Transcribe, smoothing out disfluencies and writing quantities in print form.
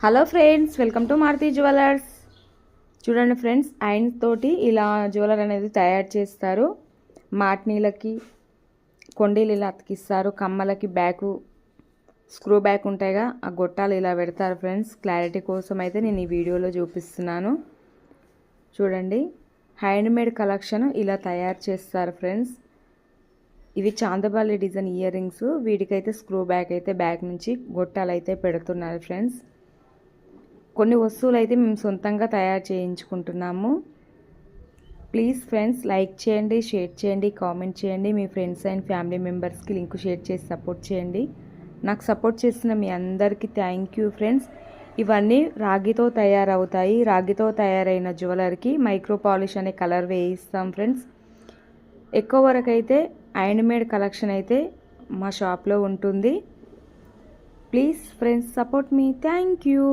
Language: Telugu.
Hello friends, welcome to Maruti jewellers. చూడండి ఫ్రెండ్స్, ఐరన్ తోటి ఇలా జ్యువెలర్ అనేది తయారు చేస్తారు. మాట్నీలకి కొండీలు ఇలా అతికిస్తారు. కమ్మలకి బ్యాకు స్క్రూ బ్యాక్ ఉంటాయిగా, ఆ గొట్టాలు ఇలా పెడతారు ఫ్రెండ్స్. క్లారిటీ కోసం అయితే నేను ఈ వీడియోలో చూపిస్తున్నాను. చూడండి, హ్యాండ్మేడ్ కలెక్షన్ ఇలా తయారు చేస్తారు ఫ్రెండ్స్. ఇవి చాందబాలి డిజైన్ ఇయర్ రింగ్స్. వీటికైతే స్క్రూ బ్యాక్ అయితే బ్యాక్ నుంచి గొట్టాలు అయితే పెడుతున్నారు ఫ్రెండ్స్. కొన్ని వస్తువులు అయితే మేము సొంతంగా తయారు చేయించుకుంటున్నాము. ప్లీజ్ ఫ్రెండ్స్, లైక్ చేయండి, షేర్ చేయండి, కామెంట్ చేయండి. మీ ఫ్రెండ్స్ అండ్ ఫ్యామిలీ మెంబర్స్కి లింక్ షేర్ చేసి సపోర్ట్ చేయండి. నాకు సపోర్ట్ చేసిన మీ అందరికీ థ్యాంక్ యూ ఫ్రెండ్స్. ఇవన్నీ రాగితో తయారవుతాయి. రాగితో తయారైన జ్యువెలర్కి మైక్రో పాలిష్ అనే కలర్ వేయిస్తాం ఫ్రెండ్స్. ఎక్కువ వరకు అయితే హ్యాండ్మేడ్ కలెక్షన్ అయితే మా షాప్లో ఉంటుంది. Please friends, support me. Thank you.